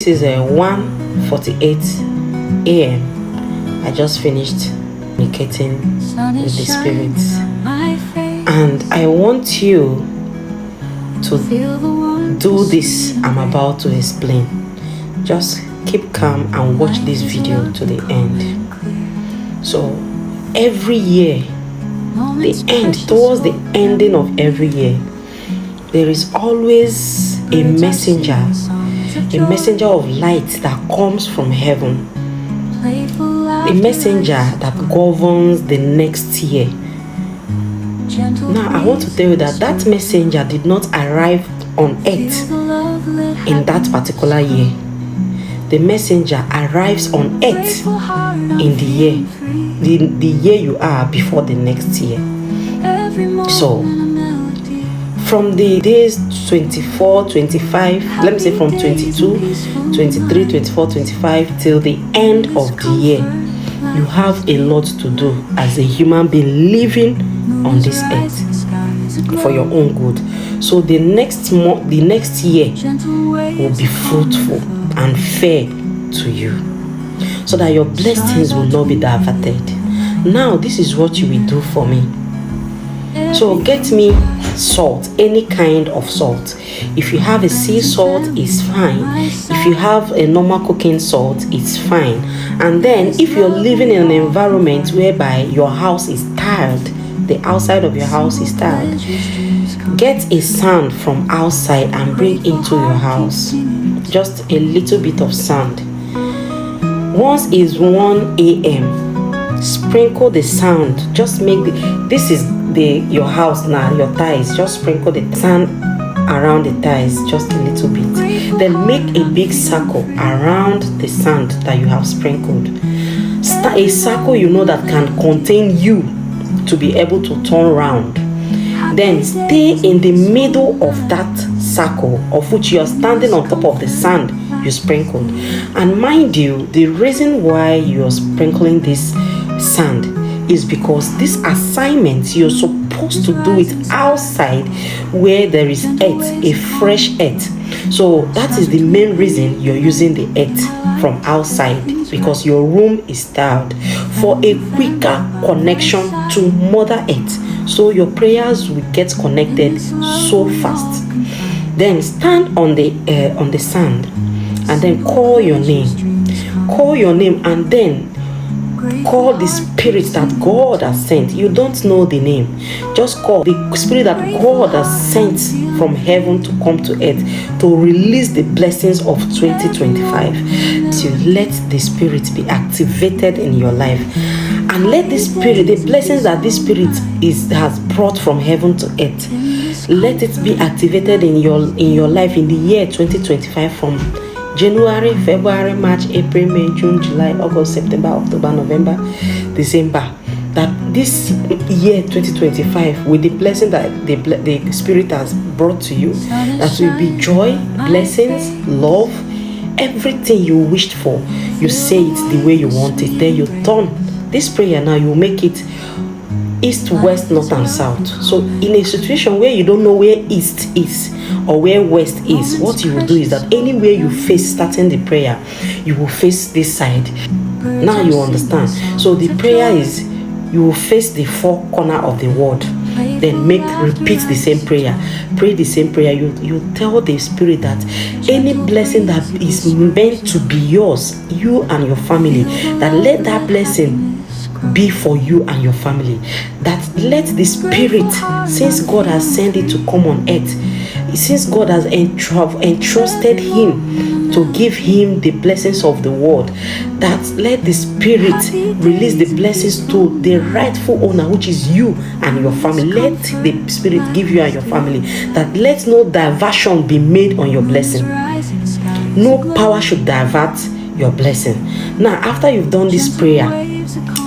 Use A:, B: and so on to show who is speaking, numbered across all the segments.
A: It is 1:48 a.m. I just finished communicating with the spirits, and I want you to do this I'm about to explain. Just keep calm and watch this video to the end. So every year, towards the ending of every year, there is always a messenger of light that comes from heaven, a messenger that governs the next year. Now I want to tell you that messenger did not arrive on earth in that particular year. The messenger arrives on earth in the year you are before the next year. So from the days 24, 25, let me say from 22, 23, 24, 25 till the end of the year, you have a lot to do as a human being living on this earth for your own good. So the next year will be fruitful and fair to you, so that your blessings will not be diverted. Now this is what you will do for me. So get me salt, any kind of salt. If you have a sea salt, it's fine. If you have a normal cooking salt, it's fine. And then if you're living in an environment whereby your house is tiled, the outside of your house is tiled, get a sand from outside and bring into your house. Just a little bit of sand. Once it's 1 a.m., sprinkle the sand. Just make this is your house now, your tiles. Just sprinkle the sand around the tiles, just a little bit. Then make a big circle around the sand that you have sprinkled. A circle that can contain you to be able to turn around. Then stay in the middle of that circle, of which you are standing on top of the sand you sprinkled. And mind you, the reason why you are sprinkling this sand is because this assignment, you're supposed to do it outside where there is earth, a fresh earth. So that is the main reason you're using the earth from outside, because your room is tiled, for a quicker connection to Mother Earth. So your prayers will get connected so fast. Then stand on the sand and then call your name. Call your name and then call the spirit that God has sent. You don't know the name. Just call the spirit that God has sent from heaven to come to earth to release the blessings of 2025. To let the spirit be activated in your life. And let the spirit, the blessings that this spirit has brought from heaven to earth, let it be activated in your life in the year 2025, from January, February, March, April, May, June, July, August, September, October, November, December. That this year 2025, with the blessing that the Spirit has brought to you, that will be joy, blessings, love, everything you wished for. You say it the way you want it. Then you turn this prayer now, you make it east, west, north, and south. So in a situation where you don't know where east is or where west is, what you will do is that anywhere you face starting the prayer, you will face this side. Now you understand. So the prayer is, you will face the four corner of the word. Then repeat the same prayer. Pray the same prayer. You tell the spirit that any blessing that is meant to be yours, you and your family, that let that blessing be for you and your family. That let the spirit, since God has sent it to come on earth, since God has entrusted him to give him the blessings of the world, that let the spirit release the blessings to the rightful owner, which is you and your family. Let the spirit give you and your family, that let no diversion be made on your blessing. No power should divert your blessing. Now after you've done this prayer,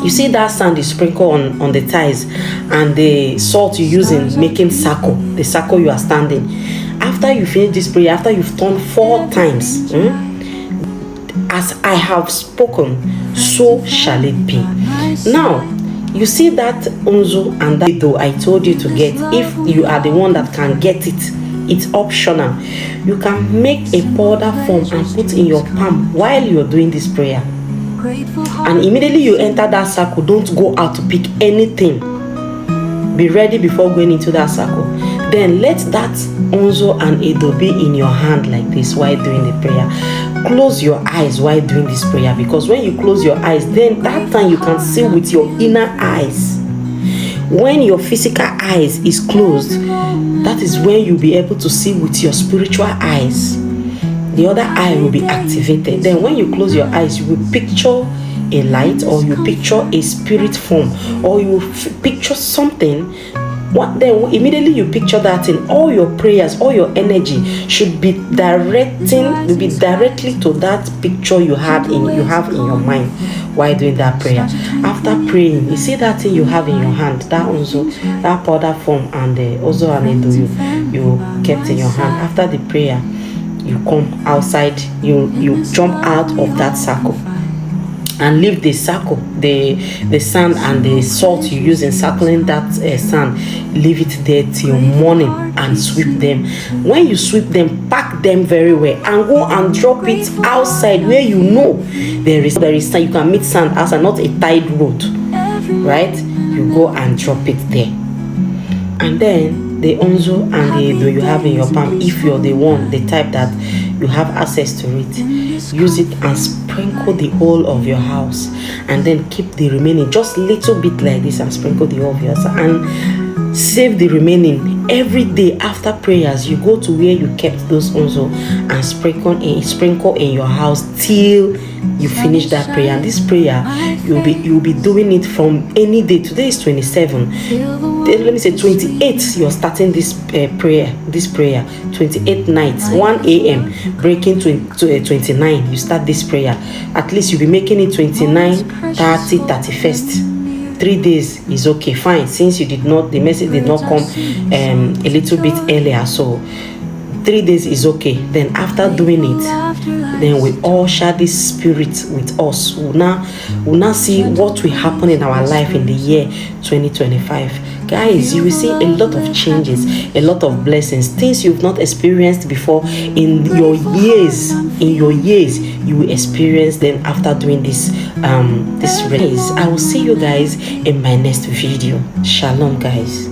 A: you see that sand is sprinkled on the tiles and the salt you use in making the circle you are standing. After you finish this prayer, after you've done 4 times, as I have spoken, so shall it be. Now, you see that unzo and that though I told you to get, if you are the one that can get it it's optional. You can make a powder form and put in your palm while you're doing this prayer. And immediately you enter that circle, don't go out to pick anything. Be ready before going into that circle. Then let that Onzo and Edo be in your hand like this while doing the prayer. Close your eyes while doing this prayer, because when you close your eyes, then that time you can see with your inner eyes. When your physical eyes is closed, that is when you'll be able to see with your spiritual eyes. The other eye will be activated. Then when you close your eyes, you will picture a light, or you picture a spirit form, or you picture something. Then immediately you picture that in all your prayers, all your energy should be directly to that picture you have in your mind while doing that prayer. After praying, you see that thing you have in your hand, that Onzo, that powder form, and the Ozo and Edo you kept in your hand. After the prayer, you come outside, you jump out of that circle and leave the circle, the sand and the salt you use in circling that sand, leave it there till morning and sweep them. When you sweep them, pack them very well and go and drop it outside where you know there is sand. You can meet sand outside, not a tide road, right? You go and drop it there. And then the Onzo and the Edo you have in your palm, if you're the type that you have access to it, use it and sprinkle the whole of your house, and then keep the remaining just little bit like this and sprinkle the whole of your house, and save the remaining. Every day after prayers, you go to where you kept those Onzo and sprinkle in your house till you finish that prayer. And this prayer, you'll be doing it from any day. Today is 27. Let me say 28. You're starting this prayer. 28 nights, 1 a.m. breaking to 29. You start this prayer. At least you'll be making it 29, 30, 31st. 3 days is okay, fine. Since the message did not come a little bit earlier, so 3 days is okay. Then after doing it, then we all share this spirit with us. We'll now see what will happen in our life in the year 2025. Guys, you will see a lot of changes, a lot of blessings, things you've not experienced before in your years. You will experience them after doing this race. I will see you guys in my next video. Shalom, guys.